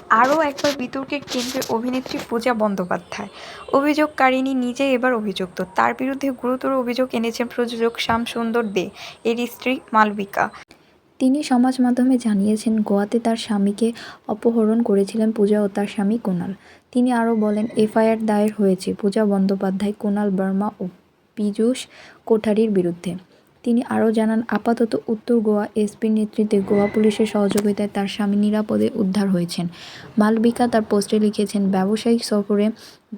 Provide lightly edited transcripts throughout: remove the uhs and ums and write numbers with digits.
আরও একবার বিতর্কের কেন্দ্রে অভিনেত্রী পূজা বন্দ্যোপাধ্যায়। অভিযোগকারিণী নিজেই এবার অভিযুক্ত। তার বিরুদ্ধে গুরুতর অভিযোগ এনেছেন প্রযোজক শ্যামসুন্দর দে এর স্ত্রী মালবিকা। তিনি সমাজ মাধ্যমে জানিয়েছেন, গোয়াতে তার স্বামীকে অপহরণ করেছিলেন পূজা ও তার স্বামী কুণাল। তিনি আরও বলেন, এফআইআর দায়ের হয়েছে পূজা বন্দ্যোপাধ্যায়, কুণাল বর্মা ও পীযূষ কোঠারির বিরুদ্ধে। তিনি আরও জানান, আপাতত উত্তর গোয়া এসপির নেতৃত্বে গোয়া পুলিশের সহযোগিতায় তার স্বামী নিরাপদে উদ্ধার হয়েছেন। মালবিকা তার পোস্টে লিখেছেন, ব্যবসায়িক সফরে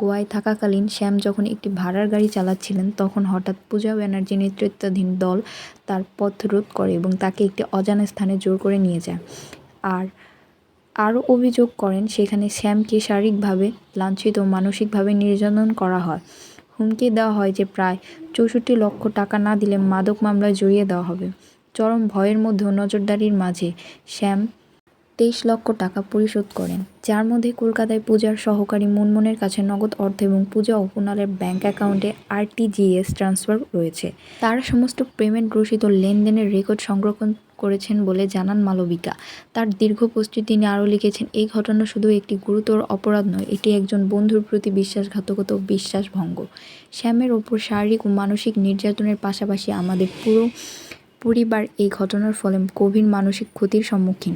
গোয়ায় থাকাকালীন শ্যাম যখন একটি ভাড়ার গাড়ি চালাচ্ছিলেন, তখন হঠাৎ পূজা ব্যানার্জি নেতৃত্বাধীন দল তার পথরোধ করে এবং তাকে একটি অজানা স্থানে জোর করে নিয়ে যায়। আরও অভিযোগ করেন, সেখানে শ্যামকে শারীরিকভাবে লাঞ্ছিত ও মানসিকভাবে নির্যাতন করা হয়। হুমকি দেওয়া হয় যে প্রায় ৬৪ লক্ষ টাকা না দিলে মাদক মামলায় জড়িয়ে দেওয়া হবে। চরম ভয়ের মধ্যেও নজরদারির মাঝে শ্যাম ২৩ লক্ষ টাকা পরিশোধ করেন, যার মধ্যে কলকাতায় পূজার সহকারী মুনমুনের কাছে নগদ অর্থ এবং পূজা ও কুণালের ব্যাংক অ্যাকাউন্টে আরটিজিএস ট্রান্সফার রয়েছে। তারা সমস্ত পেমেন্ট রসিদ ও লেনদেনের রেকর্ড সংরক্ষণ করেছেন বলে জানান মালবিকা। তার দীর্ঘ পোস্টে তিনি আরও লিখেছেন, এই ঘটনা শুধু একটি গুরুতর অপরাধ নয়, এটি একজন বন্ধুর প্রতি বিশ্বাসঘাতকতা ও বিশ্বাসভঙ্গ। শ্যামের ওপর শারীরিক ও মানসিক নির্যাতনের পাশাপাশি আমাদের পুরো পরিবার এই ঘটনার ফলে গভীর মানসিক ক্ষতির সম্মুখীন।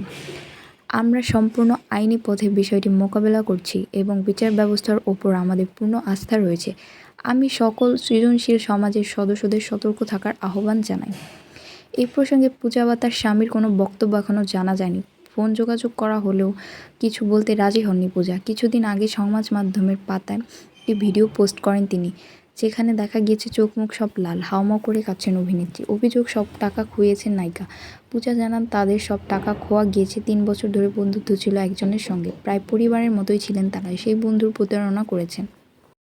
আমরা সম্পূর্ণ আইনি পথে বিষয়টি মোকাবেলা করছি এবং বিচার ব্যবস্থার ওপর আমাদের পূর্ণ আস্থা রয়েছে। আমি সকল সৃজনশীল সমাজের সদস্যদের সতর্ক থাকার আহ্বান জানাই। এই প্রসঙ্গে পূজা বা তার স্বামীর কোনো বক্তব্য এখনও জানা যায়নি। ফোন যোগাযোগ করা হলেও কিছু বলতে রাজি হননি পূজা। কিছুদিন আগে সমাজ মাধ্যমের পাতায় একটি ভিডিও পোস্ট করেন তিনি, যেখানে দেখা গিয়েছে চোখ মুখ সব লাল, হাউমাউ করে কাঁদছেন অভিনেত্রী। অভিযোগ, সব টাকা খুইয়েছেন নায়িকা। পূজা জানান, তাদের সব টাকা খোয়া গিয়েছে। ৩ বছর ধরে বন্ধুত্ব ছিল একজনের সঙ্গে, প্রায় পরিবারের মতোই ছিলেন তারা। সেই বন্ধুর প্রতারণা করেছেন।